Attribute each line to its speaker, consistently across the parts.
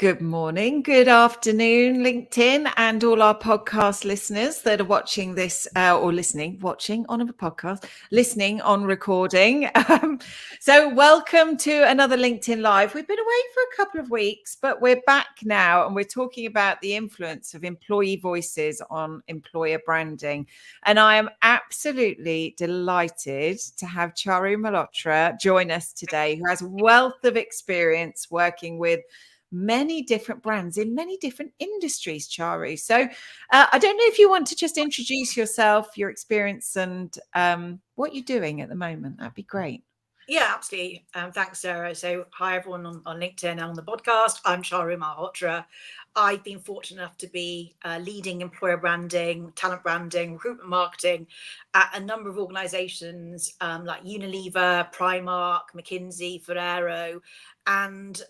Speaker 1: Good morning, good afternoon, LinkedIn, and all our podcast listeners that are watching this or watching on a podcast, listening on recording. So welcome to another LinkedIn Live. We've been away for a couple of weeks, but we're back now and we're talking about the influence of employee voices on employer branding. And I am absolutely delighted to have Charu Malhotra join us today, who has a wealth of experience working with many different brands in many different industries, Charu. So I don't know if you want to just introduce yourself, your experience, and what you're doing at the moment. That'd be great.
Speaker 2: Yeah, absolutely. Thanks, Sarah. So hi, everyone on LinkedIn and on the podcast. I'm Charu Malhotra. I've been fortunate enough to be leading employer branding, talent branding, recruitment marketing at a number of organizations like Unilever, Primark, McKinsey, Ferrero, and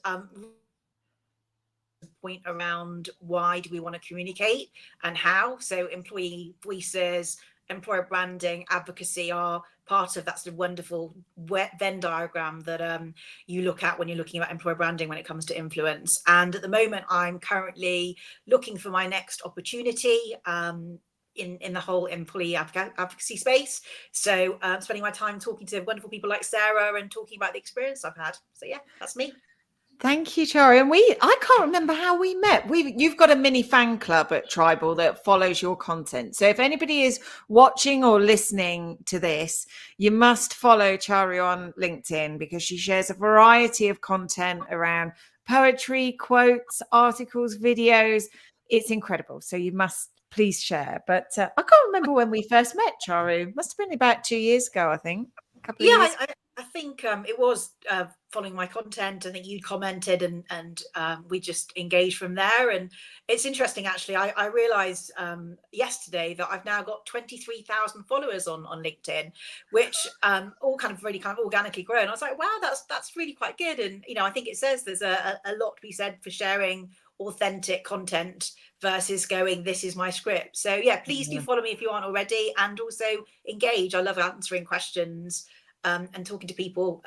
Speaker 2: point around why do we want to communicate and how. So employee voices, employer branding, advocacy are part of that sort of wonderful Venn diagram that you look at when you're looking at employer branding when it comes to influence. And at the moment, I'm currently looking for my next opportunity in the whole employee advocacy space. So spending my time talking to wonderful people like Sarah and talking about the experience I've had. So yeah, that's me.
Speaker 1: Thank you, Charu. And I can't remember how we met. You've got a mini fan club at Tribal that follows your content. So if anybody is watching or listening to this, you must follow Charu on LinkedIn because she shares a variety of content around poetry, quotes, articles, videos. It's incredible. So you must please share. But I can't remember when we first met, Charu. Must have been about 2 years ago, I think. A couple of
Speaker 2: Yeah,
Speaker 1: years.
Speaker 2: I think it was following my content. I think you commented and we just engaged from there. And it's interesting, actually. I realized yesterday that I've now got 23,000 followers on LinkedIn, which all kind of really kind of organically grown. I was like, wow, that's really quite good. And, I think it says there's a lot to be said for sharing authentic content versus going, this is my script. So yeah, please do follow me if you aren't already, and also engage. I love answering questions and talking to people,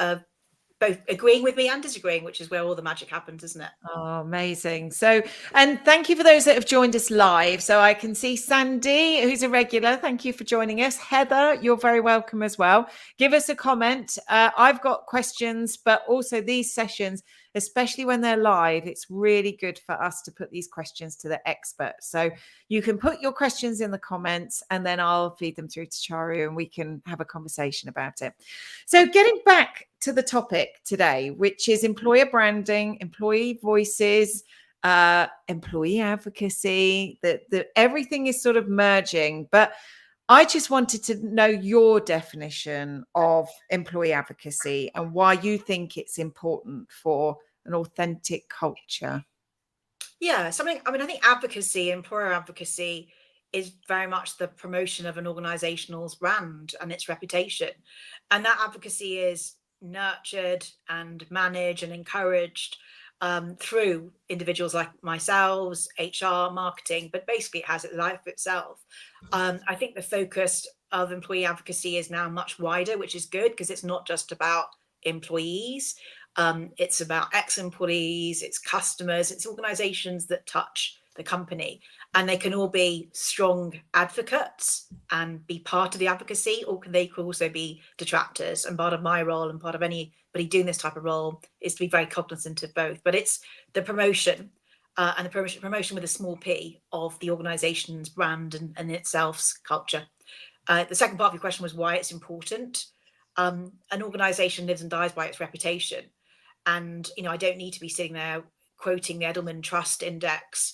Speaker 2: both agreeing with me and disagreeing, which is where all the magic happens, isn't it?
Speaker 1: Oh, amazing. So, and thank you for those that have joined us live. So I can see Sandy, who's a regular. Thank you for joining us. Heather, you're very welcome as well. Give us a comment. I've got questions, but also these sessions, especially when they're live, it's really good for us to put these questions to the experts. So you can put your questions in the comments and then I'll feed them through to Charu and we can have a conversation about it. So getting back to the topic today, which is employer branding, employee voices, employee advocacy, that everything is sort of merging. But I just wanted to know your definition of employee advocacy and why you think it's important for an authentic culture.
Speaker 2: Yeah, I think advocacy, employer advocacy, is very much the promotion of an organization's brand and its reputation. And that advocacy is nurtured and managed and encouraged through individuals like myself, HR, marketing, but basically it has its life itself. I think the focus of employee advocacy is now much wider, which is good because it's not just about employees. It's about ex-employees, it's customers, it's organizations that touch the company, and they can all be strong advocates and be part of the advocacy, or they could also be detractors. And part of my role and part of anybody doing this type of role is to be very cognizant of both. But it's the promotion and the promotion with a small p of the organization's brand and itself's culture. The second part of your question was why it's important. An organization lives and dies by its reputation. And, I don't need to be sitting there quoting the Edelman Trust Index.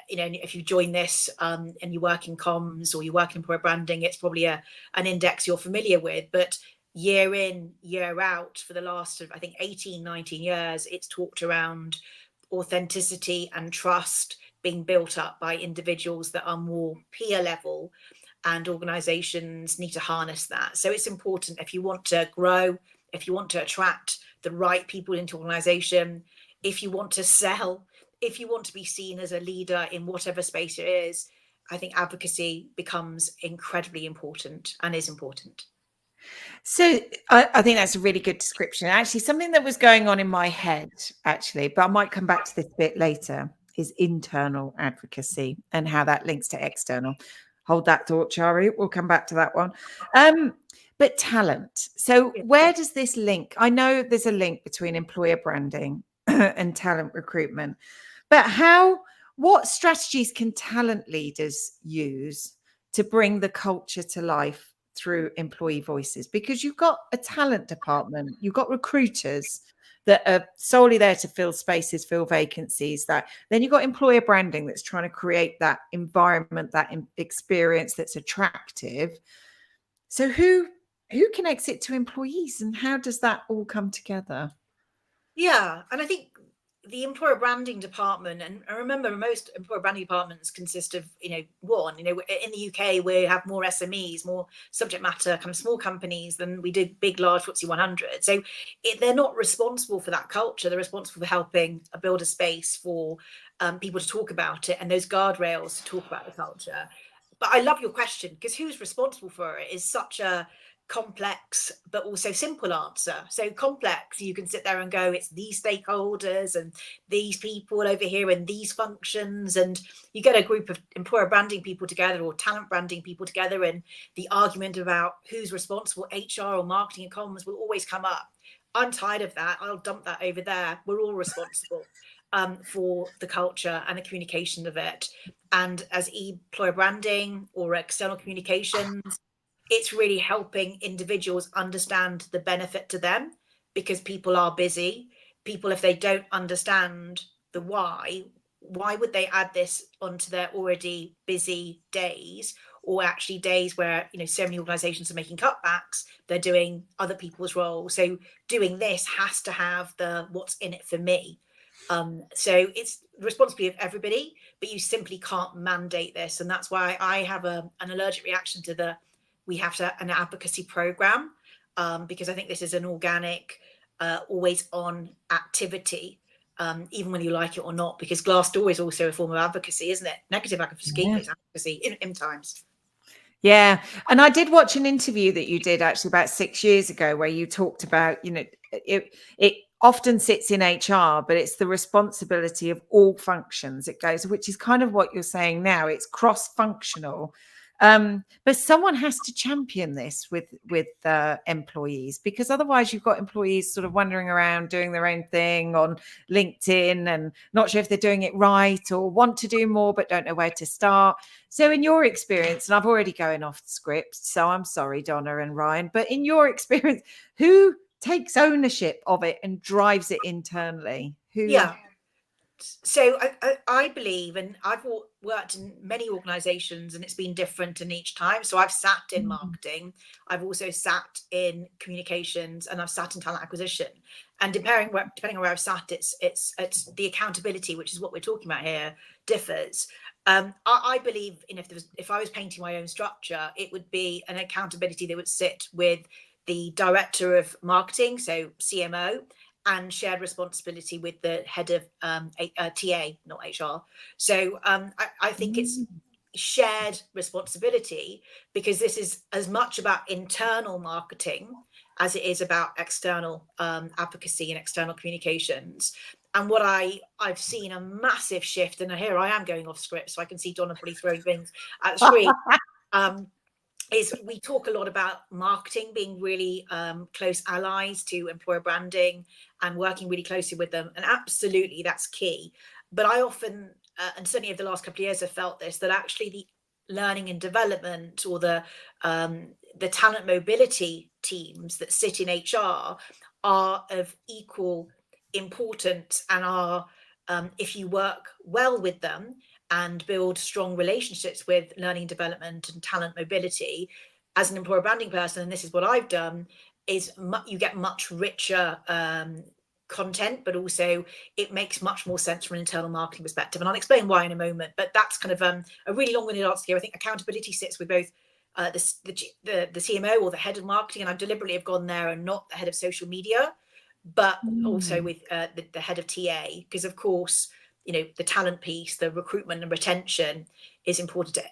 Speaker 2: If you join this and you work in comms or you work in employer branding, it's probably an index you're familiar with. But year in, year out, for the last, I think, 18, 19 years, it's talked around authenticity and trust being built up by individuals that are more peer level, and organizations need to harness that. So it's important if you want to grow, if you want to attract the right people into organization, if you want to sell, if you want to be seen as a leader in whatever space it is. I think advocacy becomes incredibly important and is important.
Speaker 1: So I think that's a really good description. Actually, something that was going on in my head, actually, but I might come back to this a bit later, is internal advocacy and how that links to external. Hold that thought, Charu. We'll come back to that one. But talent. So
Speaker 2: Yeah.
Speaker 1: where does this link? I know there's a link between employer branding and talent recruitment, but what strategies can talent leaders use to bring the culture to life through employee voices? Because you've got a talent department, you've got recruiters that are solely there to fill spaces, fill vacancies. That then you've got employer branding that's trying to create that environment, that experience that's attractive. So who connects it to employees, and how does that all come together?
Speaker 2: Yeah, and I think the employer branding department, and I remember most employer branding departments consist of, one, in the UK we have more SMEs, more subject matter kind of small companies than we do big, large FTSE 100. So they're not responsible for that culture. They're responsible for helping build a space for people to talk about it and those guardrails to talk about the culture. But I love your question, because who's responsible for it is such a complex but also simple answer. So complex, you can sit there and go, it's these stakeholders and these people over here and these functions, and you get a group of employer branding people together or talent branding people together, and the argument about who's responsible, HR or marketing and comms, will always come up. I'm tired of that. I'll dump that over there. We're all responsible for the culture and the communication of it. And as employer branding or external communications, it's really helping individuals understand the benefit to them, because people are busy. People, if they don't understand the why would they add this onto their already busy days, or actually days where, so many organizations are making cutbacks, they're doing other people's roles. So doing this has to have the what's in it for me. So it's the responsibility of everybody, but you simply can't mandate this. And that's why I have an allergic reaction to we have an advocacy program, because I think this is an organic, always on activity, even when you like it or not, because Glassdoor is also a form of advocacy, isn't it? Negative advocacy,
Speaker 1: Yeah.
Speaker 2: is advocacy in times.
Speaker 1: Yeah. And I did watch an interview that you did actually about 6 years ago where you talked about, it often sits in HR, but it's the responsibility of all functions it goes, which is kind of what you're saying now. It's cross-functional. But someone has to champion this with employees, because otherwise you've got employees sort of wandering around doing their own thing on LinkedIn and not sure if they're doing it right or want to do more but don't know where to start. So in your experience, and I've already going off script, so I'm sorry, Donna and Ryan, but in your experience, who takes ownership of it and drives it internally?
Speaker 2: Yeah. So I believe, and I've worked in many organizations and it's been different in each time. So I've sat in marketing, I've also sat in communications, and I've sat in talent acquisition. And depending on where I've sat, it's the accountability, which is what we're talking about here, differs. I believe if I was painting my own structure, it would be an accountability that would sit with the director of marketing, so CMO, and shared responsibility with the head of TA, not HR. So I think it's shared responsibility, because this is as much about internal marketing as it is about external advocacy and external communications. And what I've seen a massive shift, and here I am going off script, so I can see Donna probably throwing things at the screen. Is we talk a lot about marketing being really close allies to employer branding and working really closely with them. And absolutely, that's key. But I often, and certainly over the last couple of years, have felt this, that actually the learning and development, or the talent mobility teams that sit in HR are of equal importance, and are, if you work well with them and build strong relationships with learning development and talent mobility, as an employer branding person, and this is what I've done, is you get much richer content, but also it makes much more sense from an internal marketing perspective. And I'll explain why in a moment, but that's kind of a really long-winded answer here. I think accountability sits with both the CMO or the head of marketing, and I deliberately have gone there and not the head of social media, but also with the head of TA, because of course, the talent piece, the recruitment and retention is important to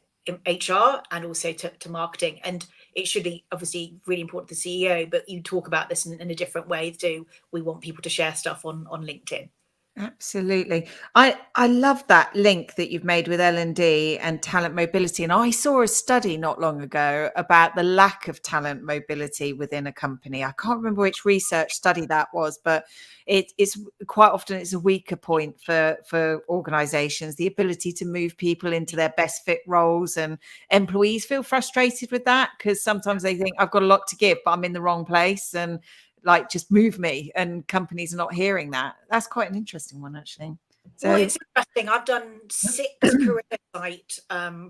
Speaker 2: HR and also to marketing. And it should be obviously really important to the CEO, but you talk about this in a different way too. We want people to share stuff on LinkedIn.
Speaker 1: Absolutely. I love that link that you've made with L&D and talent mobility. And I saw a study not long ago about the lack of talent mobility within a company. I can't remember which research study that was, but it's quite often it's a weaker point for organizations, the ability to move people into their best fit roles, and employees feel frustrated with that because sometimes they think I've got a lot to give, but I'm in the wrong place, and like, just move me, and companies are not hearing that. That's quite an interesting one, actually.
Speaker 2: Well,
Speaker 1: So
Speaker 2: it's interesting. I've done 6 career site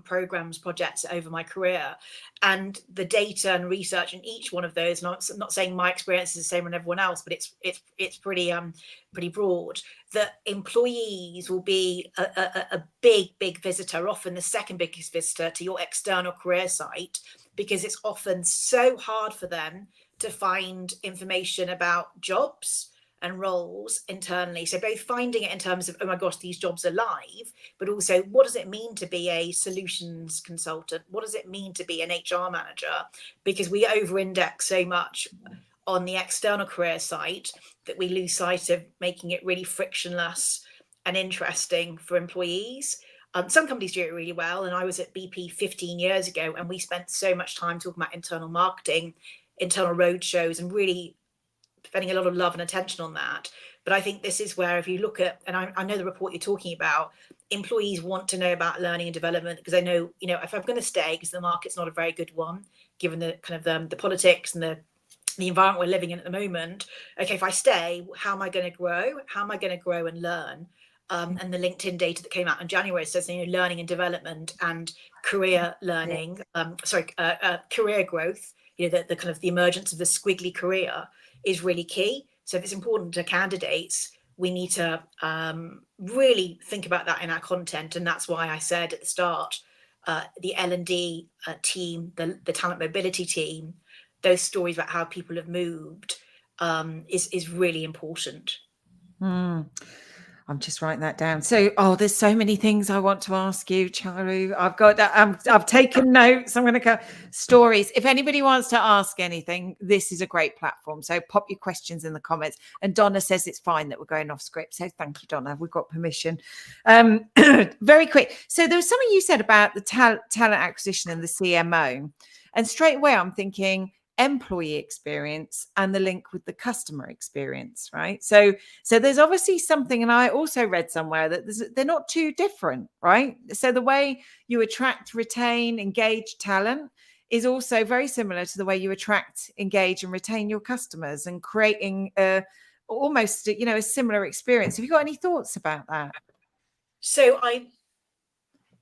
Speaker 2: programs, projects over my career, and the data and research in each one of those. And I'm not saying my experience is the same on everyone else, but it's pretty broad. That employees will be a big visitor, often the second biggest visitor to your external career site, because it's often so hard for them to find information about jobs and roles internally. So both finding it in terms of, oh my gosh, these jobs are live, but also what does it mean to be a solutions consultant? What does it mean to be an HR manager? Because we over-index so much on the external career site that we lose sight of making it really frictionless and interesting for employees. Some companies do it really well. And I was at BP 15 years ago, and we spent so much time talking about internal marketing, internal roadshows, and really spending a lot of love and attention on that. But I think this is where, if you look at, and I know the report you're talking about, employees want to know about learning and development, because they know, if I'm going to stay, because the market's not a very good one, given the kind of the politics and the environment we're living in at the moment. Okay, if I stay, how am I going to grow? How am I going to grow and learn? And the LinkedIn data that came out in January says, learning and development and career learning, career growth, the kind of the emergence of the squiggly career is really key. So if it's important to candidates, we need to really think about that in our content. And that's why I said at the start, the L&D team, the talent mobility team, those stories about how people have moved is really important.
Speaker 1: I'm just writing that down. So, there's so many things I want to ask you, Charu. I've taken notes. I'm going to go stories. If anybody wants to ask anything, this is a great platform. So pop your questions in the comments. And Donna says it's fine that we're going off script. So thank you, Donna. We've got permission. Very quick. So there was something you said about the talent acquisition and the CMO. And straight away, I'm thinking employee experience and the link with the customer experience, right? So there's obviously something, and I also read somewhere that they're not too different, right? So the way you attract, retain, engage talent is also very similar to the way you attract, engage, and retain your customers, and creating almost a similar experience. Have you got any thoughts about that?
Speaker 2: So I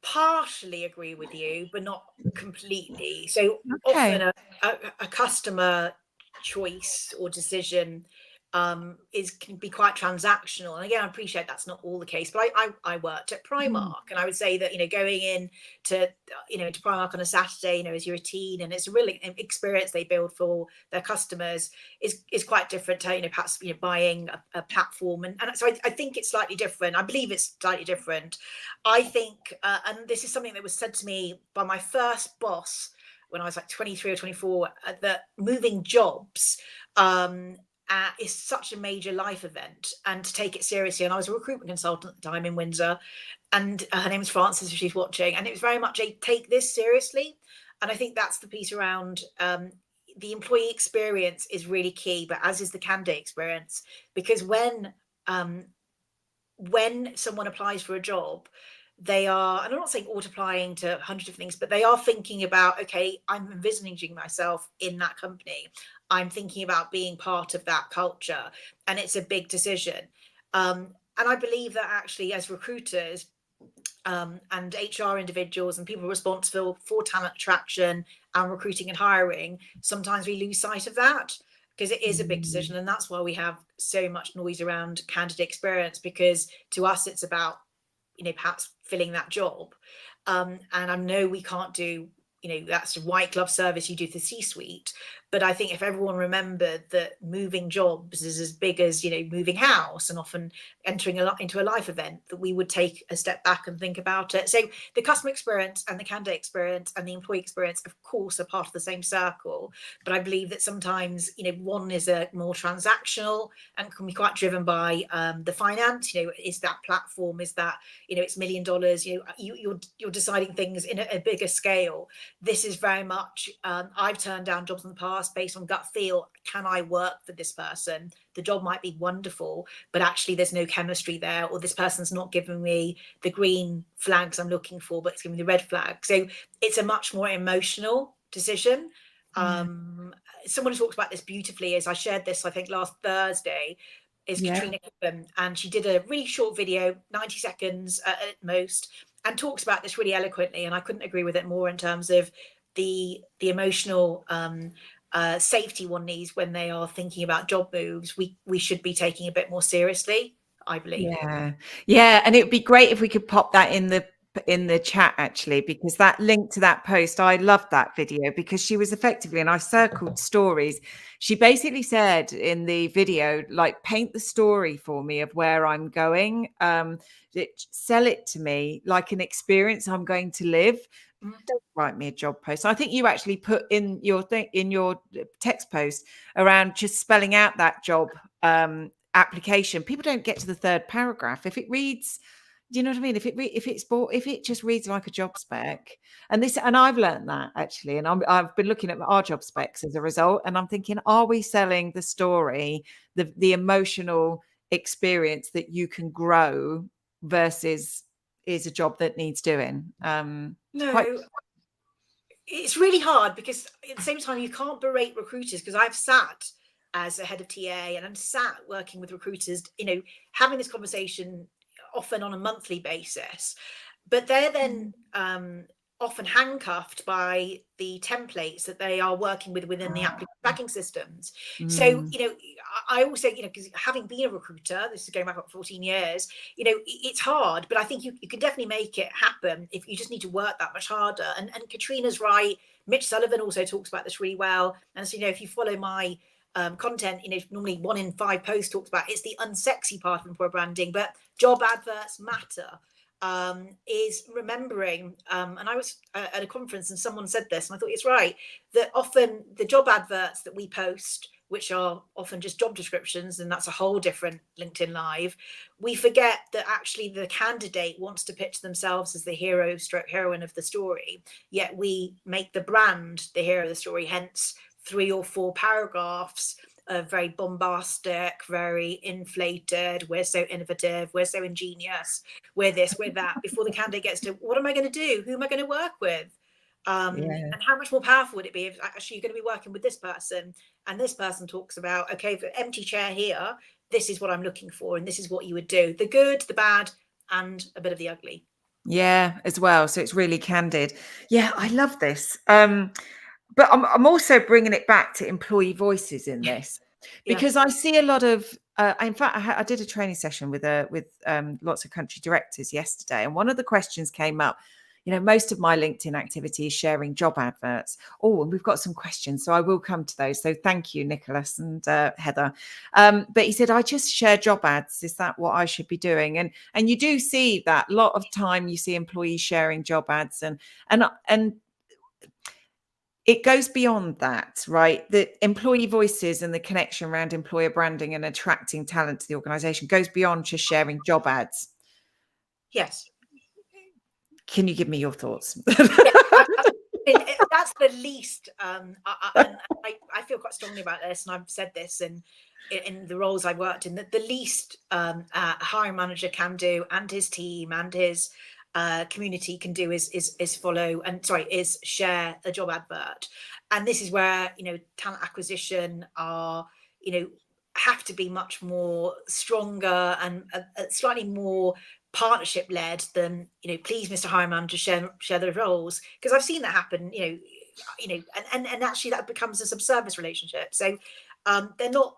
Speaker 2: partially agree with you, but not completely. So
Speaker 1: Okay.
Speaker 2: often a customer choice or decision can be quite transactional. And again, I appreciate that's not all the case, but I worked at Primark, and I would say that going in to to Primark on a Saturday, as you're a teen, and it's a really experience they build for their customers is quite different to perhaps buying a platform, and so I think it's slightly different. I believe it's slightly different. I think, and this is something that was said to me by my first boss when I was like 23 or 24, that moving jobs is such a major life event, and to take it seriously. And I was a recruitment consultant at the time in Windsor, and her name is Frances, if she's watching, and it was very much a take this seriously. And I think that's the piece around the employee experience is really key, but as is the candidate experience, because when someone applies for a job, they are, and I'm not saying auto-applying to 100 different things, but they are thinking about, okay, I'm envisaging myself in that company. I'm thinking about being part of that culture, and it's a big decision. And I believe that actually, as recruiters and HR individuals and people responsible for talent attraction and recruiting and hiring, sometimes we lose sight of that, because it is a big decision. And that's why we have so much noise around candidate experience, because to us, it's about perhaps filling that job. And I know we can't do, that's a white glove service you do to the C-suite, But I think if everyone remembered that moving jobs is as big as, moving house and often entering into a life event, that we would take a step back and think about it. So the customer experience and the candidate experience and the employee experience, of course, are part of the same circle. But I believe that sometimes, one is a more transactional and can be quite driven by the finance. Is that platform? Is that, it's $1 million? You're deciding things in a bigger scale. This is very much, I've turned down jobs in the past based on gut feel. Can I work for this person? The job might be wonderful, but actually there's no chemistry there, or this person's not giving me the green flags I'm looking for, but it's giving me the red flag. So it's a much more emotional decision. Someone who talks about this beautifully, as I shared this, I think last Thursday, is Katrina Kippen, and she did a really short video, 90 seconds at most, and talks about this really eloquently. And I couldn't agree with it more in terms of the emotional safety one needs when they are thinking about job moves. We should be taking a bit more seriously, I believe.
Speaker 1: Yeah, and it would be great if we could pop that in the chat, actually, because that link to that post, I loved that video, because she was effectively, and I circled stories, she basically said in the video, like, paint the story for me of where I'm going, sell it to me like an experience I'm going to live. Don't write me a job post. I think you actually put in your thing, in your text post, around just spelling out that job application. People don't get to the third paragraph. If it reads, do you know what I mean? If it just reads like a job spec, and I've learned that, actually, and I've been looking at our job specs as a result, and I'm thinking, are we selling the story, the emotional experience that you can grow, versus is a job that needs doing?
Speaker 2: No, it's really hard, because at the same time you can't berate recruiters, because I've sat as a head of TA and I'm sat working with recruiters, having this conversation often on a monthly basis, but they're then often handcuffed by the templates that they are working with within the applicant tracking systems. So, I always say, because having been a recruiter, this is going back up 14 years, it's hard, but I think you can definitely make it happen if you just need to work that much harder. And Katrina's right. Mitch Sullivan also talks about this really well. And so, if you follow my content, normally 1 in 5 posts talks about it's the unsexy part of employer branding, but job adverts matter. Is remembering, and I was at a conference and someone said this, and I thought it's right, that often the job adverts that we post, which are often just job descriptions, and that's a whole different LinkedIn Live, we forget that actually the candidate wants to pitch themselves as the hero stroke heroine of the story, yet we make the brand the hero of the story, hence 3 or 4 paragraphs very bombastic, very inflated. We're so innovative, we're so ingenious, we're this, we're that, before the candidate gets to, what am I going to do? Who am I going to work with? And how much more powerful would it be if actually you're going to be working with this person, and this person talks about, okay, for empty chair here, this is what I'm looking for, and this is what you would do. The good, the bad, and a bit of the ugly.
Speaker 1: Yeah, as well. So it's really candid. Yeah, I love this. But I'm also bringing it back to employee voices in this, because I see a lot of. In fact, I did a training session with lots of country directors yesterday, and one of the questions came up. Most of my LinkedIn activity is sharing job adverts. Oh, and we've got some questions, so I will come to those. So thank you, Nicholas and Heather. But he said, I just share job ads. Is that what I should be doing? And you do see that a lot of time. You see employees sharing job ads, and it goes beyond that, right? The employee voices and the connection around employer branding and attracting talent to the organization goes beyond just sharing job ads.
Speaker 2: Yes.
Speaker 1: Can you give me your thoughts?
Speaker 2: That's the least, and I feel quite strongly about this, and I've said this in the roles I've worked in, that the least a hiring manager can do, and his team and his community can do, is follow and is share a job advert. And this is where talent acquisition are have to be much more stronger and slightly more partnership led than please Mr. Hiring Manager share the roles, because I've seen that happen, and actually that becomes a subservice relationship. So they're not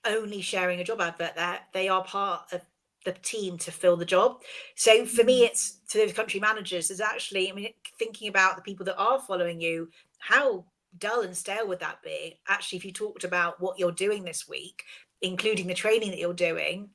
Speaker 2: only sharing a job advert, there they are part of the team to fill the job. So for me, it's to those country managers is actually, thinking about the people that are following you, how dull and stale would that be? Actually, if you talked about what you're doing this week, including the training that you're doing,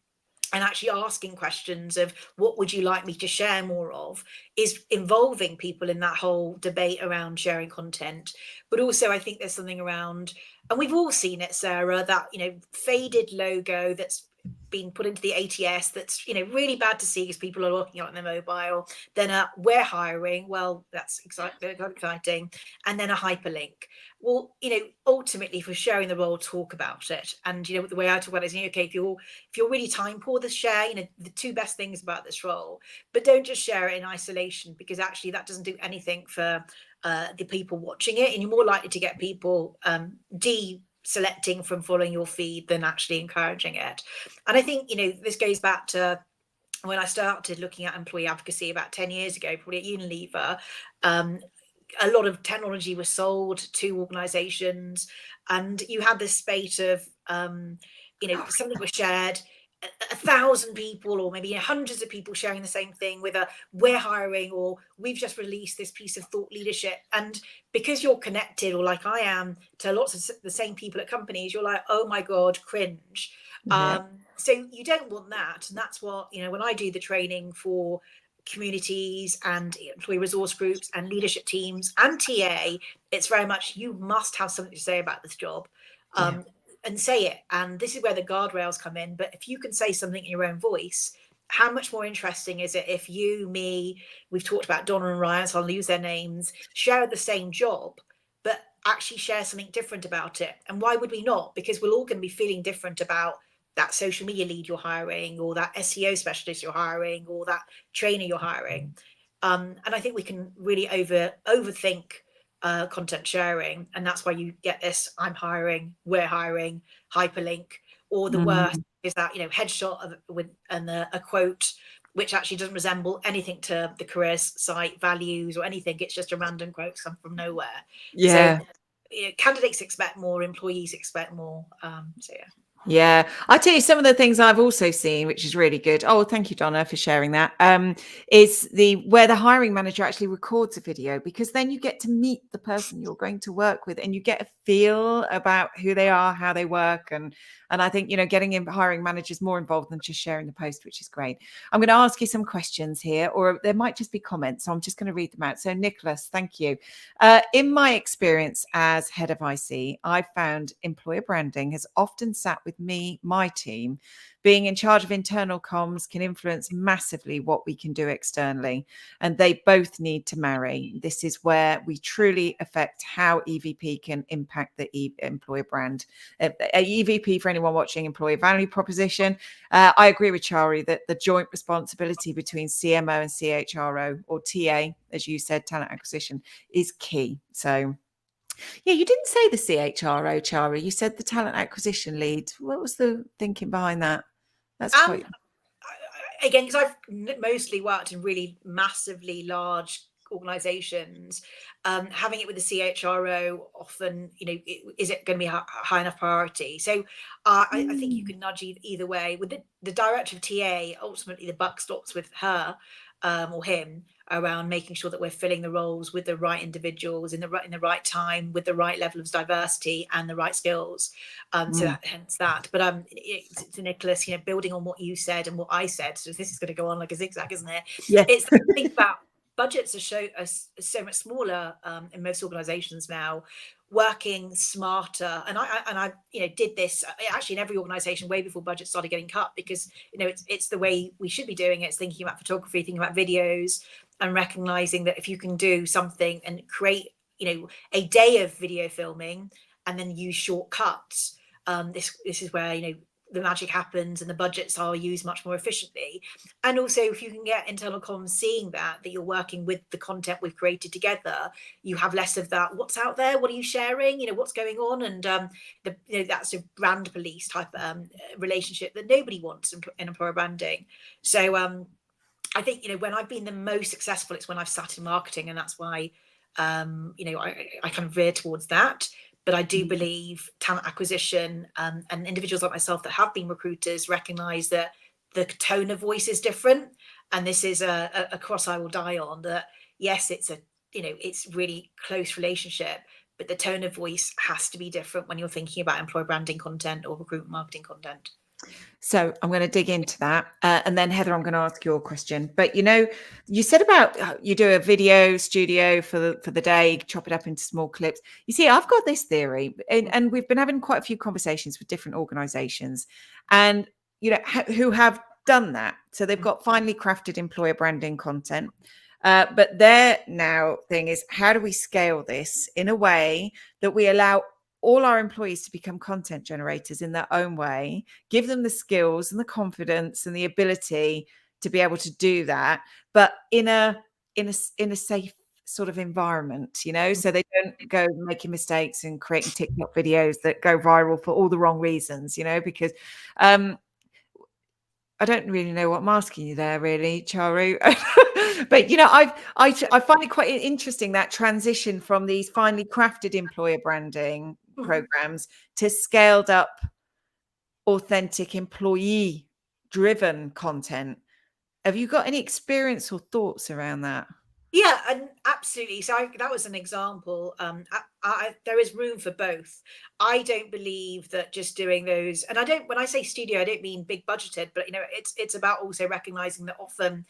Speaker 2: and actually asking questions of what would you like me to share more of, is involving people in that whole debate around sharing content. But also I think there's something around, and we've all seen it, Sarah, that faded logo that's been put into the ATS that's really bad to see because people are looking at their mobile. Then we're hiring, well, that's exciting, and then a hyperlink. Well, ultimately, if we're sharing the role, talk about it. And the way I talk about it is, okay, if you're really time poor, the share the two best things about this role, but don't just share it in isolation, because actually that doesn't do anything for the people watching it, and you're more likely to get people selecting from following your feed than actually encouraging it. And I think this goes back to when I started looking at employee advocacy about 10 years ago, probably at Unilever. A lot of technology was sold to organizations, and you had this spate of something was shared, 1,000 people or maybe hundreds of people sharing the same thing with we're hiring, or we've just released this piece of thought leadership. And because you're connected, or like I am, to lots of the same people at companies, you're like, oh my God, cringe.
Speaker 1: Yeah.
Speaker 2: So you don't want that. And that's what, when I do the training for communities and employee resource groups and leadership teams and TA, it's very much, you must have something to say about this job. And say it. And this is where the guardrails come in. But if you can say something in your own voice, how much more interesting is it if you, me, we've talked about Donna and Ryan, so I'll use their names, share the same job, but actually share something different about it? And why would we not? Because we're all going to be feeling different about that social media lead you're hiring, or that SEO specialist you're hiring, or that trainer you're hiring. And I think we can really overthink content sharing, and that's why you get this I'm hiring, we're hiring, hyperlink, or the worst is that headshot with a quote which actually doesn't resemble anything to the careers site values or anything. It's just a random quote come from nowhere. So candidates expect more, employees expect more. So
Speaker 1: Yeah, I'll tell you some of the things I've also seen, which is really good. Oh, thank you, Donna, for sharing that. Is where the hiring manager actually records a video, because then you get to meet the person you're going to work with, and you get a feel about who they are, how they work, and I think getting hiring managers more involved than just sharing the post, which is great. I'm going to ask you some questions here, or there might just be comments, so I'm just going to read them out. So, Nicholas, thank you. In my experience as head of IC, I've found employer branding has often sat with me, my team. Being in charge of internal comms can influence massively what we can do externally, and they both need to marry. This is where we truly affect how EVP can impact the employer brand. EVP, for anyone watching, employer value proposition. I agree with Charu that the joint responsibility between CMO and CHRO, or TA, as you said, talent acquisition, is key. So yeah, you didn't say the CHRO, Charu. You said the talent acquisition lead. What was the thinking behind that? That's quite...
Speaker 2: Again, because I've mostly worked in really massively large organizations, having it with the CHRO often, is it going to be a high enough priority? So I think you can nudge either way. With the director of TA, ultimately the buck stops with her or him, around making sure that we're filling the roles with the right individuals in the right time, with the right level of diversity and the right skills. So hence that. But to Nicholas, building on what you said and what I said, so this is going to go on like a zigzag, isn't it?
Speaker 1: Yeah.
Speaker 2: It's think about budgets are so much smaller in most organizations now. Working smarter, and I did this actually in every organization way before budgets started getting cut, because it's the way we should be doing it. It's thinking about photography, thinking about videos, and recognizing that if you can do something and create a day of video filming and then use shortcuts, this is where the magic happens and the budgets are used much more efficiently. And also, if you can get internal comms seeing that you're working with the content we've created together, you have less of that what's out there, what are you sharing, what's going on, and that's a brand police type relationship that nobody wants in employer branding. So I think when I've been the most successful, it's when I've sat in marketing, and that's why I kind of veer towards that. But I do believe talent acquisition and individuals like myself that have been recruiters recognize that the tone of voice is different. And this is a cross I will die on, that yes, it's it's really close relationship, but the tone of voice has to be different when you're thinking about employer branding content or recruitment marketing content.
Speaker 1: So I'm going to dig into that. And then Heather, I'm going to ask your question. But you said about you do a video studio for the day, chop it up into small clips. You see, I've got this theory, and we've been having quite a few conversations with different organizations and, who have done that. So they've got finely crafted employer branding content. But their now thing is, how do we scale this in a way that we allow all our employees to become content generators in their own way, give them the skills and the confidence and the ability to be able to do that, but in a safe sort of environment, so they don't go making mistakes and creating TikTok videos that go viral for all the wrong reasons, because I don't really know what I'm asking you there, really, Charu. But I find it quite interesting, that transition from these finely crafted employer branding programs to scaled up, authentic, employee driven content. Have you got any experience or thoughts around that?
Speaker 2: Yeah, and absolutely. So that was an example. There is room for both. I don't believe that just doing those, and I don't. When I say studio, I don't mean big budgeted, but it's about also recognizing that often,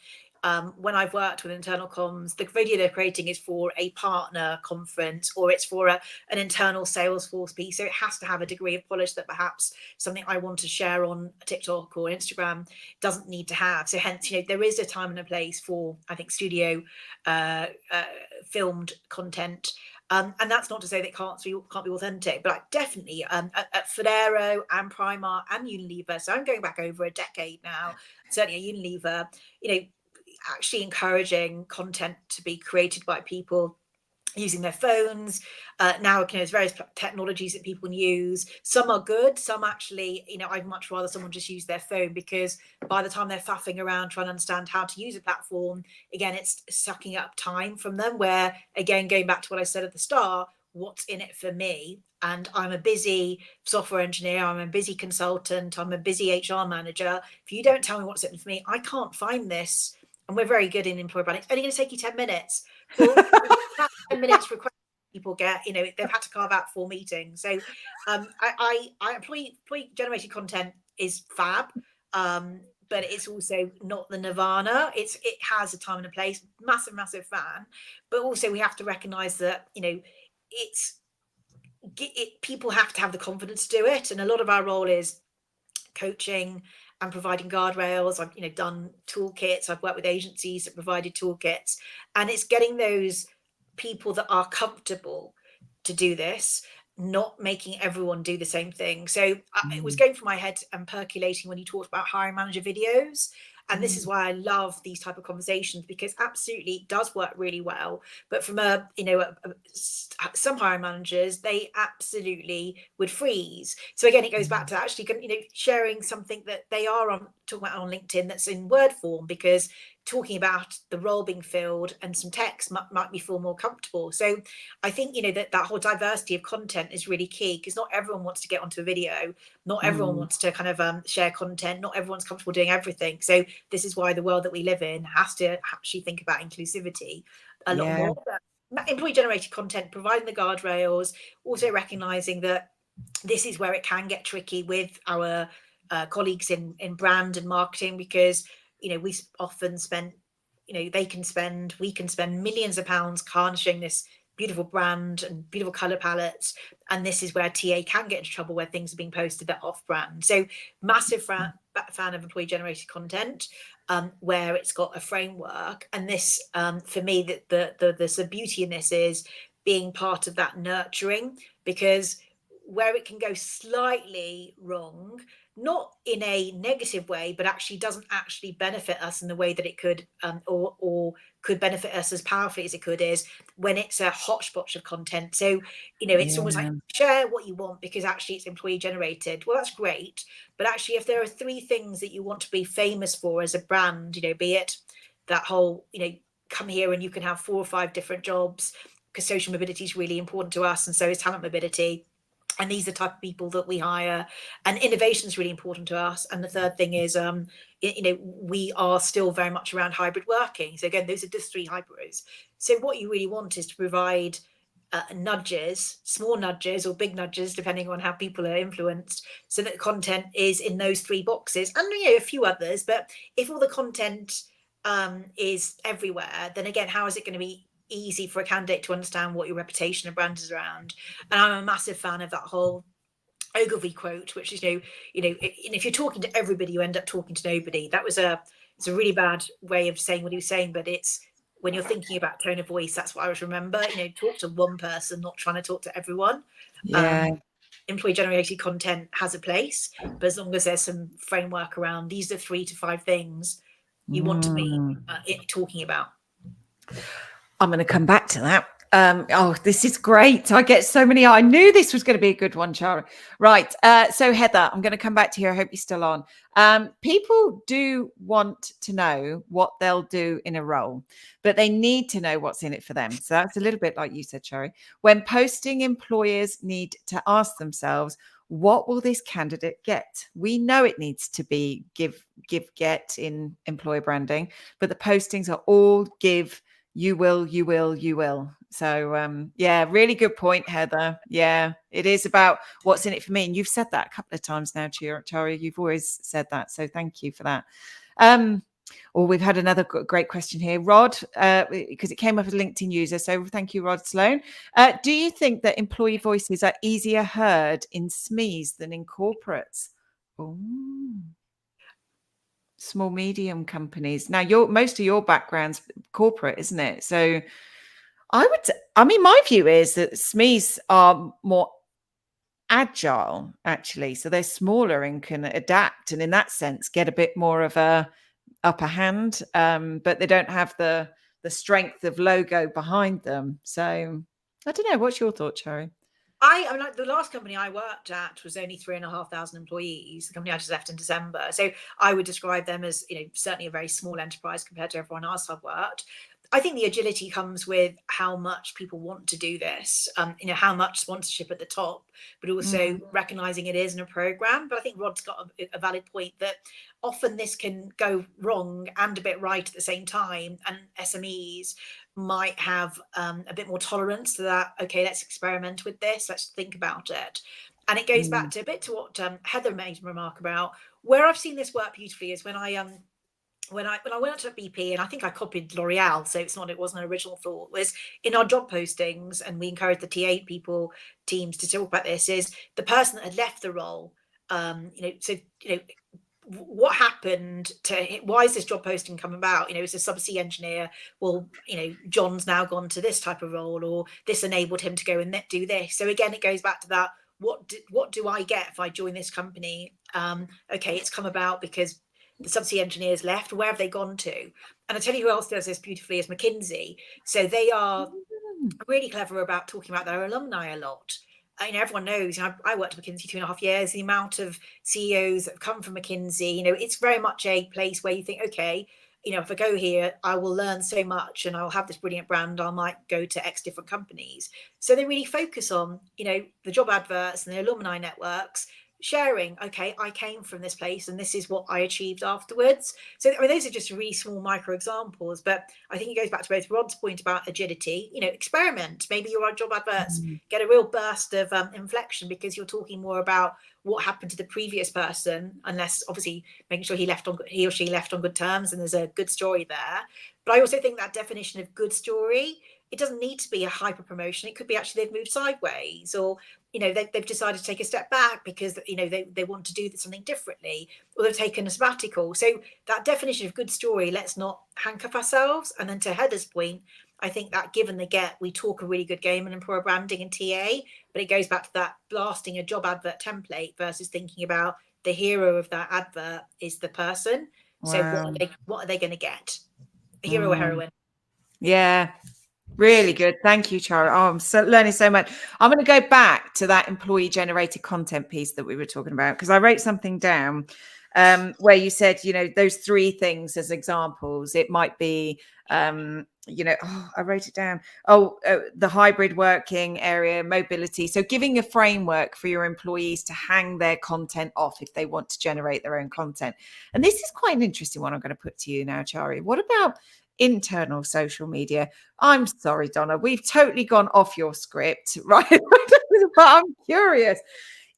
Speaker 2: when I've worked with internal comms, the video they're creating is for a partner conference or it's for an internal Salesforce piece. So it has to have a degree of polish that perhaps something I want to share on TikTok or Instagram doesn't need to have. So hence, there is a time and a place for, I think, studio filmed content. And that's not to say that it can't be authentic, but definitely at Federo and Primark and Unilever. So I'm going back over a decade now. Certainly at Unilever, actually encouraging content to be created by people using their phones. Now, there's various technologies that people can use. Some are good, some actually, I'd much rather someone just use their phone, because by the time they're faffing around trying to understand how to use a platform, again, it's sucking up time from them, where, again, going back to what I said at the start, what's in it for me? And I'm a busy software engineer, I'm a busy consultant, I'm a busy HR manager. If you don't tell me what's in it for me, I can't find this. And we're very good in employer branding. It's only going to take you 10 minutes. Well, 10 minutes request people get, they've had to carve out 4 meetings. So I employee generated content is fab. But it's also not the nirvana. It has a time and a place. Massive fan. But also we have to recognize that, people have to have the confidence to do it. And a lot of our role is coaching and providing guardrails. I've done toolkits. I've worked with agencies that provided toolkits, and it's getting those people that are comfortable to do this, not making everyone do the same thing. So it was going through my head and percolating when you talked about hiring manager videos. And this is why I love these type of conversations, because absolutely it does work really well. But from some hiring managers, they absolutely would freeze. So again, it goes back to actually, sharing something that they are talking about on LinkedIn that's in word form, because talking about the role being filled and some text might be feel more comfortable. So I think, that whole diversity of content is really key, because not everyone wants to get onto a video. Not everyone wants to kind of share content. Not everyone's comfortable doing everything. So this is why the world that we live in has to actually think about inclusivity a lot more. But employee generated content, providing the guardrails, also recognizing that this is where it can get tricky with our colleagues in brand and marketing, because we often spend, we can spend millions of pounds garnishing this beautiful brand and beautiful color palettes, and this is where TA can get into trouble, where things are being posted that off brand. So massive fan of employee generated content, where it's got a framework. And this, for me, the beauty in this is being part of that nurturing, because where it can go slightly wrong, not in a negative way, but actually doesn't actually benefit us in the way that it could, or could benefit us as powerfully as it could, is when it's a hodgepodge of content. So, it's almost like share what you want because actually it's employee generated. Well, that's great. But actually, if there are 3 things that you want to be famous for as a brand, be it that whole, come here and you can have 4 or 5 different jobs, because social mobility is really important to us. And so is talent mobility. And these are the type of people that we hire, and innovation is really important to us. And the third thing is, we are still very much around hybrid working. So again, those are just 3 hybrids. So what you really want is to provide nudges, small nudges or big nudges, depending on how people are influenced, so that content is in those 3 boxes, and a few others. But if all the content is everywhere, then again, how is it going to be easy for a candidate to understand what your reputation and brand is around? And I'm a massive fan of that whole Ogilvy quote, which is, and if you're talking to everybody, you end up talking to nobody. It's a really bad way of saying what he was saying, but it's, when you're thinking about tone of voice, that's what I always remember. Talk to one person, not trying to talk to everyone.
Speaker 1: Yeah.
Speaker 2: Employee generated content has a place, but as long as there's some framework around, these are 3 to 5 things you want to be talking about.
Speaker 1: I'm going to come back to that. This is great. I get so many. I knew this was going to be a good one, Charu. Right. So Heather, I'm going to come back to you. I hope you're still on. People do want to know what they'll do in a role, but they need to know what's in it for them. So that's a little bit like you said, Charu. When posting, employers need to ask themselves, what will this candidate get? We know it needs to be give, get in employer branding, but the postings are all give, you will. So, really good point, Heather. Yeah, it is about what's in it for me. And you've said that a couple of times now, Charu. You've always said that. So thank you for that. We've had another great question here, Rod, because it came up as a LinkedIn user. So thank you, Rod Sloan. Do you think that employee voices are easier heard in SMEs than in corporates? Oh. Small, medium companies. Now, most of your background's corporate, isn't it? So my view is that SMEs are more agile, actually. So they're smaller and can adapt, and in that sense, get a bit more of a upper hand. But they don't have the strength of logo behind them. So I don't know. What's your thought, Charu?
Speaker 2: I mean, like, the last company I worked at was only 3,500 employees. The company I just left in December. So I would describe them as, certainly a very small enterprise compared to everyone else I've worked. I think the agility comes with how much people want to do this, how much sponsorship at the top, but also recognizing it isn't a program. But I think Rod's got a valid point that often this can go wrong and a bit right at the same time. And SMEs might have a bit more tolerance to that. Okay, let's experiment with this. Let's think about it. And it goes back to a bit to what Heather made a remark about. Where I've seen this work beautifully is when I went out to BP, and I think I copied L'Oreal, so it wasn't an original thought, was in our job postings, and we encouraged the TA teams to talk about this, is the person that had left the role, what happened to, why is this job posting come about? It's a subsea engineer. Well, John's now gone to this type of role, or this enabled him to go and do this. So again, it goes back to that. What do I get if I join this company? Okay, it's come about because the subsea engineers left. Where have they gone to? And I tell you who else does this beautifully is McKinsey. So they are really clever about talking about their alumni a lot. Everyone knows, I worked at McKinsey 2.5 years, the amount of CEOs that have come from McKinsey, it's very much a place where you think, okay, if I go here, I will learn so much and I'll have this brilliant brand. I might go to X different companies. So they really focus on, the job adverts and the alumni networks, sharing, okay, I came from this place and this is what I achieved afterwards. So those are just really small micro examples, but I think it goes back to both Rod's point about agility. Experiment. Maybe your job adverts get a real burst of inflection because you're talking more about what happened to the previous person, unless obviously making sure he or she left on good terms and there's a good story there. But I also think that definition of good story, it doesn't need to be a hyper promotion. It could be actually they've moved sideways, or they've decided to take a step back because they want to do something differently, or they've taken a sabbatical. So that definition of good story, let's not handcuff ourselves. And then to Heather's point, I think that give and the get, we talk a really good game in employer branding and TA, but it goes back to that blasting a job advert template versus thinking about the hero of that advert is the person. Wow. So what are they going to get? A hero or heroine?
Speaker 1: Yeah. Really good. Thank you, Charu. I'm learning so much. I'm going to go back to that employee generated content piece that we were talking about, because I wrote something down where you said, those 3 things as examples. It might be, I wrote it down. The hybrid working area, mobility. So giving a framework for your employees to hang their content off if they want to generate their own content. And this is quite an interesting one I'm going to put to you now, Charu. What about internal social media. I'm sorry, Donna, we've totally gone off your script, right? But I'm curious.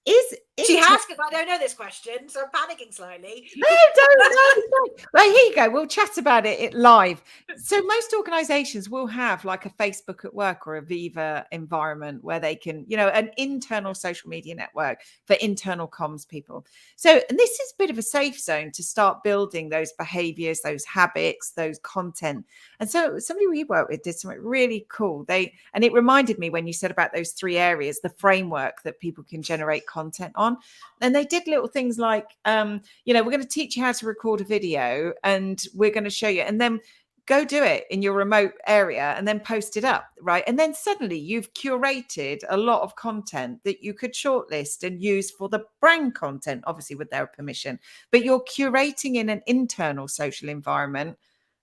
Speaker 1: Is
Speaker 2: She has, because I don't know this question, so I'm panicking slightly.
Speaker 1: No, don't. Well, here you go. We'll chat about it live. So most organizations will have like a Facebook at work or a Viva environment where they can, an internal social media network for internal comms people. So, and this is a bit of a safe zone to start building those behaviors, those habits, those content. And so somebody we work with did something really cool. And it reminded me when you said about those 3 areas, the framework that people can generate content on. And they did little things like, we're going to teach you how to record a video and we're going to show you, and then go do it in your remote area and then post it up, right? And then suddenly you've curated a lot of content that you could shortlist and use for the brand content, obviously with their permission, but you're curating in an internal social environment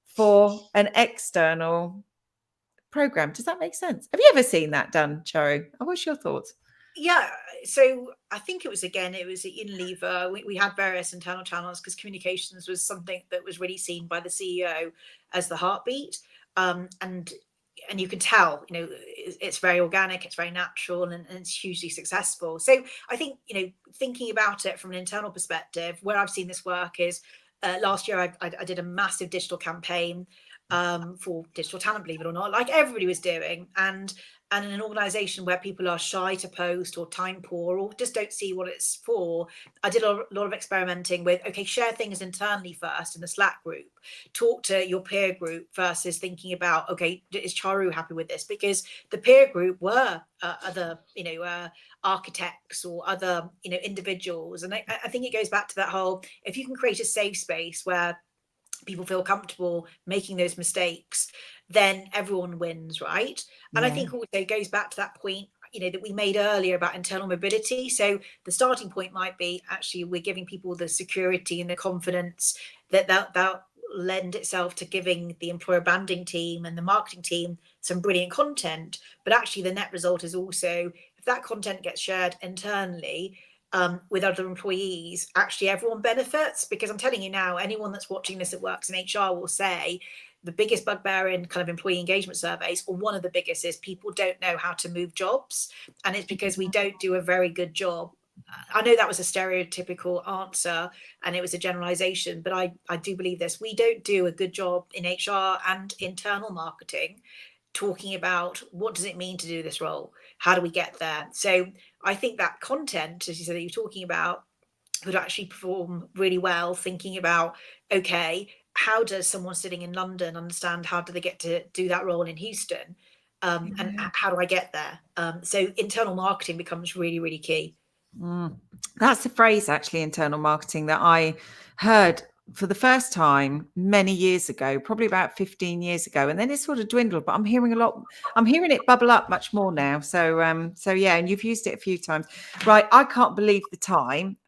Speaker 1: for an external program. Does that make sense? Have you ever seen that done, Charu? What's your thoughts?
Speaker 2: Yeah, so I think it was in Lever. We had various internal channels because communications was something that was really seen by the CEO as the heartbeat. And you can tell, it's very organic, it's very natural, and it's hugely successful. So I think, thinking about it from an internal perspective, where I've seen this work is last year I did a massive digital campaign for digital talent, believe it or not, like everybody was doing. And in an organization where people are shy to post or time poor or just don't see what it's for, I did a lot of experimenting with, okay, share things internally first in the Slack group, talk to your peer group versus thinking about, okay, is Charu happy with this? Because the peer group were other, architects or other, individuals. And I think it goes back to that whole, if you can create a safe space where people feel comfortable making those mistakes, then everyone wins, right? And I think also it goes back to that point, that we made earlier about internal mobility. So the starting point might be, actually, we're giving people the security and the confidence that lend itself to giving the employer branding team and the marketing team some brilliant content. But actually the net result is also, if that content gets shared internally, with other employees, actually everyone benefits. Because I'm telling you now, anyone that's watching this that works in HR will say the biggest bugbear in kind of employee engagement surveys, or one of the biggest, is people don't know how to move jobs. And it's because we don't do a very good job. I know that was a stereotypical answer and it was a generalization, but I do believe this. We don't do a good job in HR and internal marketing talking about what does it mean to do this role? How do we get there? So I think that content, as you said, that you're talking about, would actually perform really well, thinking about, okay, how does someone sitting in London understand how do they get to do that role in Houston? And how do I get there? So internal marketing becomes really, really key.
Speaker 1: That's the phrase, actually, internal marketing, that I heard for the first time many years ago, probably about 15 years ago, and then it sort of dwindled, but I'm hearing it bubble up much more now. So yeah, and you've used it a few times. Right, I can't believe the time.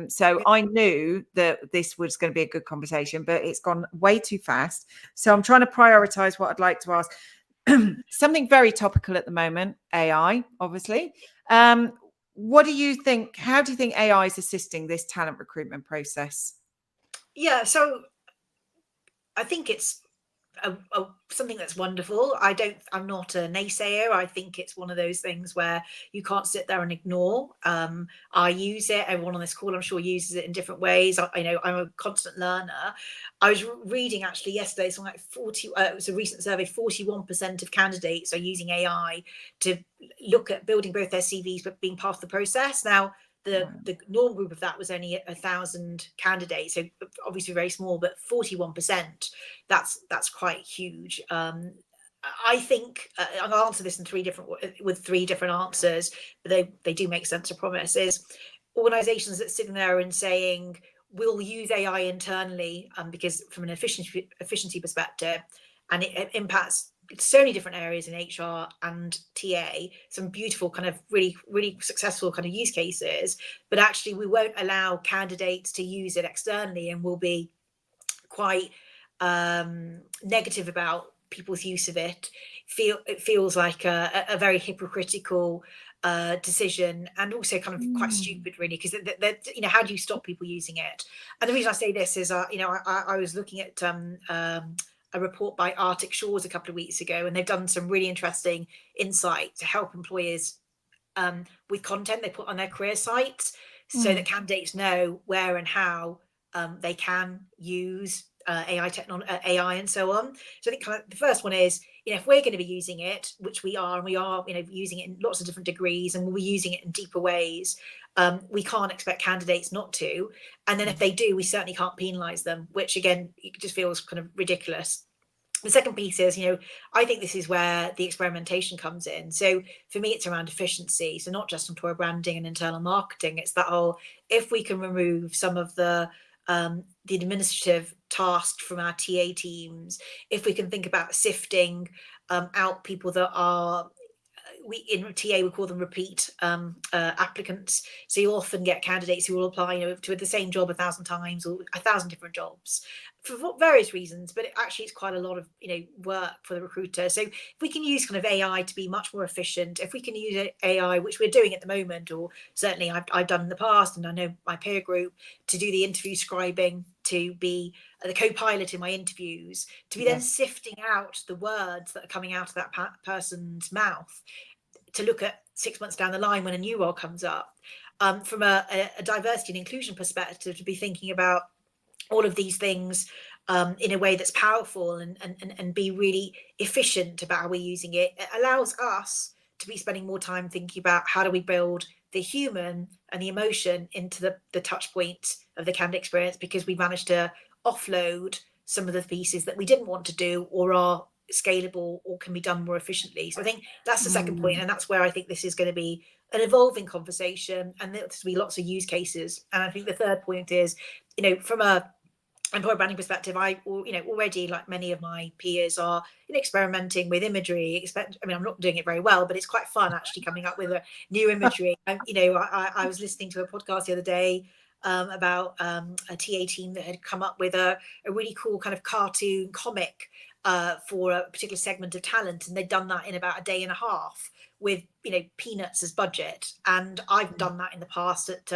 Speaker 1: So I knew that this was going to be a good conversation, but it's gone way too fast. So I'm trying to prioritize what I'd like to ask. Something very topical at the moment, AI, obviously. What do you think? How do you think AI is assisting this talent recruitment process?
Speaker 2: Yeah, so I think it's something that's wonderful. I'm not a naysayer. I think it's one of those things where you can't sit there and ignore. I use it. Everyone on this call, I'm sure, uses it in different ways. I'm a constant learner. I was reading actually yesterday, something like 40, it was a recent survey, 41% of candidates are using AI to look at building both their CVs, but being part of the process. Now, the norm group of that was only 1,000 candidates, so obviously very small, but 41%, that's quite huge. I think I'll answer this in with three different answers, but they do make sense, I promise. Is organizations that sitting there and saying we'll use AI internally because from an efficiency perspective, and it impacts so many different areas in HR and TA, some beautiful kind of really, really successful kind of use cases, but actually we won't allow candidates to use it externally, and we'll be quite negative about people's use of it. It feels like a very hypocritical decision, and also kind of quite stupid, really, because how do you stop people using it? And the reason I say this is I was looking at a report by Arctic Shores a couple of weeks ago, and they've done some really interesting insight to help employers with content they put on their career sites, so that candidates know where and how they can use AI technology, AI, and so on. So I think kind of the first one is, if we're going to be using it, which we are, and we are, using it in lots of different degrees, and we'll be using it in deeper ways, we can't expect candidates not to. And then if they do, we certainly can't penalise them, which again, it just feels kind of ridiculous. The second piece is, I think this is where the experimentation comes in. So for me, it's around efficiency. So not just employer branding and internal marketing, it's that whole, if we can remove some of the administrative tasks from our TA teams, if we can think about sifting out people that are, we in TA we call them repeat applicants. So you often get candidates who will apply, to the same job 1,000 times, or 1,000 different jobs for various reasons. But actually, it's quite a lot of work for the recruiter. So if we can use kind of AI to be much more efficient, if we can use AI, which we're doing at the moment, or certainly I've done in the past, and I know my peer group, to do the interview scribing, to be the co-pilot in my interviews, to be then sifting out the words that are coming out of that person's mouth, to look at 6 months down the line when a new role comes up, from a diversity and inclusion perspective, to be thinking about all of these things in a way that's powerful, and be really efficient about how we're using it. It allows us to be spending more time thinking about how do we build the human and the emotion into the touch point of the candidate experience, because we managed to offload some of the pieces that we didn't want to do, or are scalable, or can be done more efficiently. So I think that's the second point, and that's where I think this is going to be an evolving conversation, and there's to be lots of use cases. And I think the third point is, from a employer branding perspective, I already, like many of my peers, are experimenting with imagery. I'm not doing it very well, but it's quite fun actually coming up with a new imagery. I was listening to a podcast the other day about a TA team that had come up with a really cool kind of cartoon comic for a particular segment of talent, and they'd done that in about a day and a half with peanuts as budget. And I've done that in the past at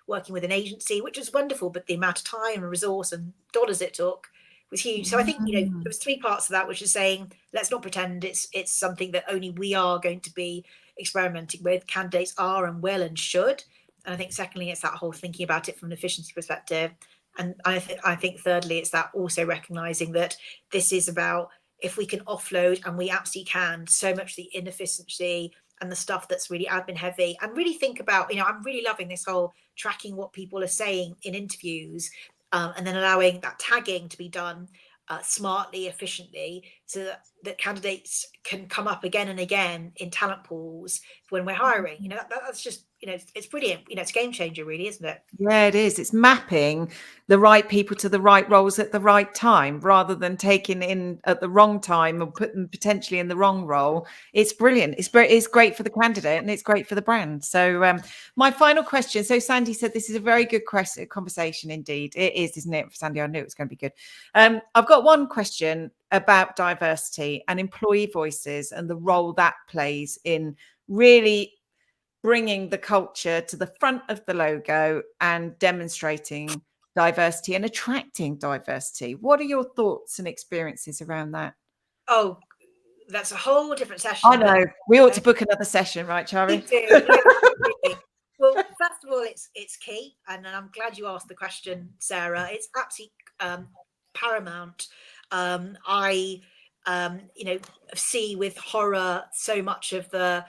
Speaker 2: working with an agency, which was wonderful, but the amount of time and resource and dollars it took was huge. So I think there was three parts of that, which is saying, let's not pretend it's something that only we are going to be experimenting with. Candidates are and will and should. And I think secondly, it's that whole thinking about it from an efficiency perspective. And I think thirdly, it's that also recognizing that this is about, if we can offload, and we absolutely can, so much of the inefficiency and the stuff that's really admin heavy, and really think about, I'm really loving this whole tracking what people are saying in interviews, and then allowing that tagging to be done smartly, efficiently, so that candidates can come up again and again in talent pools when we're hiring. That's just, it's brilliant. It's a game changer, really, isn't it?
Speaker 1: Yeah, it is. It's mapping the right people to the right roles at the right time, rather than taking in at the wrong time or put them potentially in the wrong role. It's brilliant. It's great for the candidate, and it's great for the brand. So my final question. So Sandy said this is a very good conversation indeed. It is, isn't it, Sandy? I knew it was going to be good. I've got one question about diversity and employee voices, and the role that plays in really bringing the culture to the front of the logo and demonstrating diversity and attracting diversity. What are your thoughts and experiences around that?
Speaker 2: Oh, that's a whole different session.
Speaker 1: I know. We ought to book another session, right, Charu?
Speaker 2: We do. Well, first of all, it's key, and I'm glad you asked the question, Sarah. It's absolutely paramount. I see with horror so much of the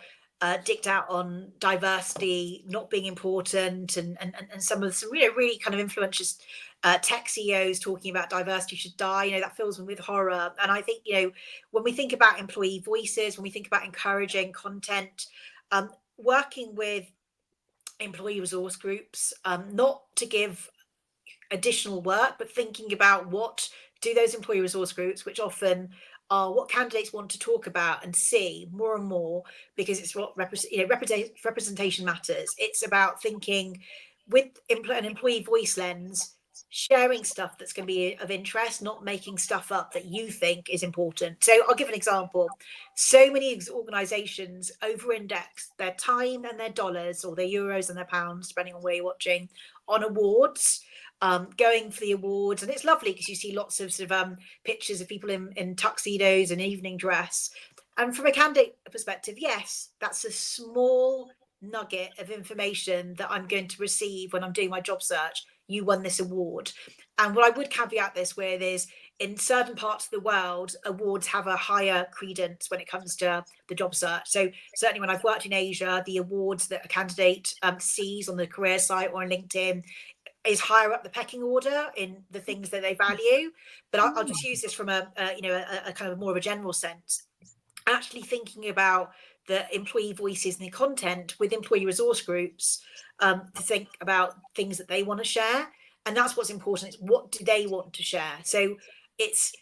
Speaker 2: dicked out on diversity not being important, and some of the really kind of influential tech CEOs talking about diversity should die. That fills me with horror. And I think when we think about employee voices, when we think about encouraging content, working with employee resource groups, not to give additional work, but thinking about what do those employee resource groups, which often are what candidates want to talk about and see more and more, because it's what representation matters. It's about thinking with an employee voice lens. sharing stuff that's going to be of interest, not making stuff up that you think is important. So I'll give an example. So many organizations over-index their time and their dollars, or their euros and their pounds, depending on where you're watching, on awards. Going for the awards, and it's lovely because you see lots of sort of pictures of people in tuxedos and evening dress. And from a candidate perspective, yes, that's a small nugget of information that I'm going to receive when I'm doing my job search. You won this award. And what I would caveat this with is, in certain parts of the world, awards have a higher credence when it comes to the job search. So certainly when I've worked in Asia, the awards that a candidate sees on the career site or on LinkedIn is higher up the pecking order in the things that they value. But I'll just use this from a kind of more of a general sense. Actually thinking about the employee voices and the content with employee resource groups, to think about things that they want to share. And that's what's important. It's what do they want to share? So it's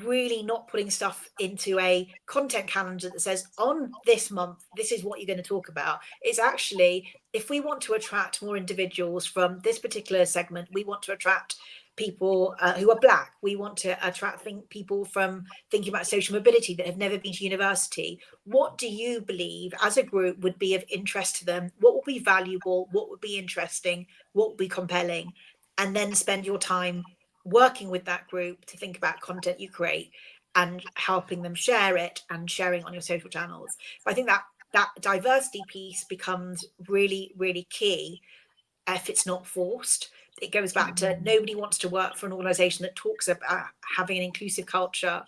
Speaker 2: really not putting stuff into a content calendar that says on this month, this is what you're going to talk about. It's actually, if we want to attract more individuals from this particular segment, we want to attract people who are Black. We want to attract people from thinking about social mobility that have never been to university. What do you believe as a group would be of interest to them? What would be valuable? What would be interesting? What would be compelling? And then spend your time working with that group to think about content you create and helping them share it and sharing on your social channels. I think that diversity piece becomes really, really key if it's not forced. It goes back to nobody wants to work for an organization that talks about having an inclusive culture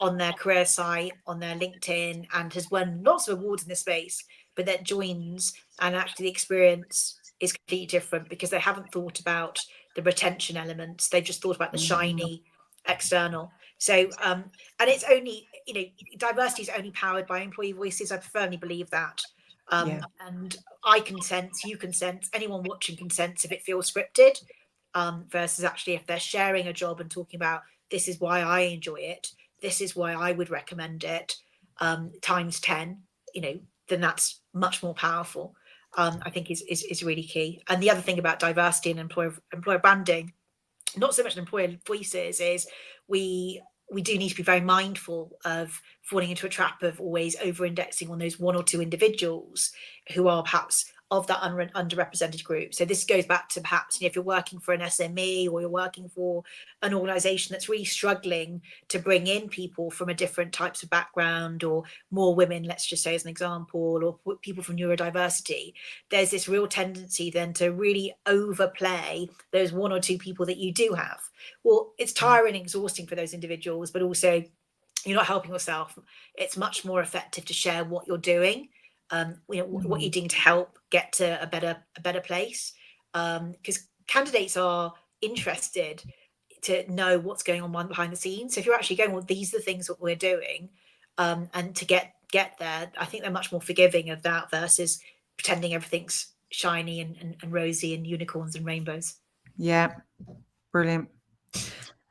Speaker 2: on their career site, on their LinkedIn, and has won lots of awards in this space, but that joins and actually the experience is completely different because they haven't thought about the retention elements. They've just thought about the shiny external. So, and it's only, diversity is only powered by employee voices. I firmly believe that. And I can sense, you can sense, anyone watching can sense if it feels scripted, versus actually if they're sharing a job and talking about this is why I enjoy it, this is why I would recommend it, times 10, then that's much more powerful. I think is really key. And the other thing about diversity and employer branding, not so much employer voices, is we do need to be very mindful of falling into a trap of always over-indexing on those one or two individuals who are perhaps of that underrepresented group. So this goes back to perhaps, if you're working for an SME or you're working for an organization that's really struggling to bring in people from a different types of background, or more women, let's just say as an example, or people from neurodiversity, there's this real tendency then to really overplay those one or two people that you do have. Well, it's tiring and exhausting for those individuals, but also you're not helping yourself. It's much more effective to share what you're doing, what you're doing to help get to a better place, because candidates are interested to know what's going on behind the scenes. So if you're actually going, well, these are the things that we're doing, and to get there, I think they're much more forgiving of that versus pretending everything's shiny and rosy and unicorns and rainbows.
Speaker 1: Yeah, brilliant.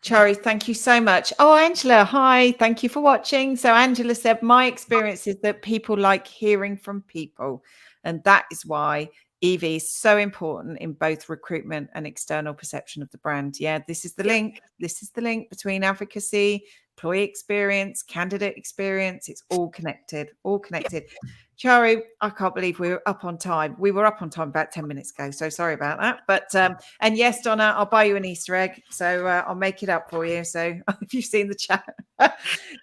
Speaker 1: Charu, thank you so much. Oh, Angela, hi. Thank you for watching. So Angela said, my experience is that people like hearing from people. And that is why EV is so important in both recruitment and external perception of the brand. Yeah, this is the link. This is the link between advocacy, employee experience, candidate experience. It's all connected, all connected. Charu, I can't believe we were up on time. We were up on time about 10 minutes ago. So sorry about that. But, and yes, Donna, I'll buy you an Easter egg. So I'll make it up for you. So if you've seen the chat,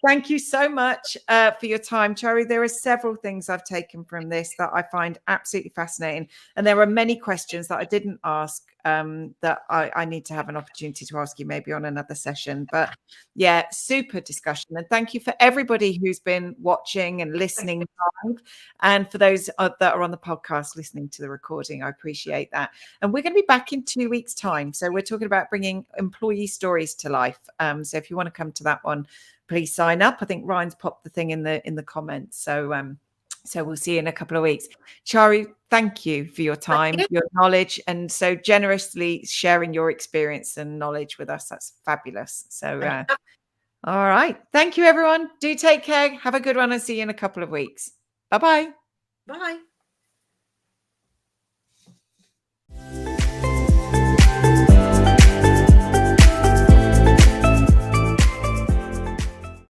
Speaker 1: thank you so much for your time, Charu. There are several things I've taken from this that I find absolutely fascinating. And there are many questions that I didn't ask that I need to have an opportunity to ask you maybe on another session. But yeah, super discussion. And thank you for everybody who's been watching and listening live. And for those that are on the podcast listening to the recording, I appreciate that. And we're going to be back in 2 weeks' time. So we're talking about bringing employee stories to life. So if you want to come to that one, please sign up. I think Ryan's popped the thing in the comments. So we'll see you in a couple of weeks. Charu, thank you for your time, your knowledge, and so generously sharing your experience and knowledge with us. That's fabulous. So, all right. Thank you, everyone. Do take care. Have a good one and see you in a couple of weeks. Bye-bye.
Speaker 2: Bye.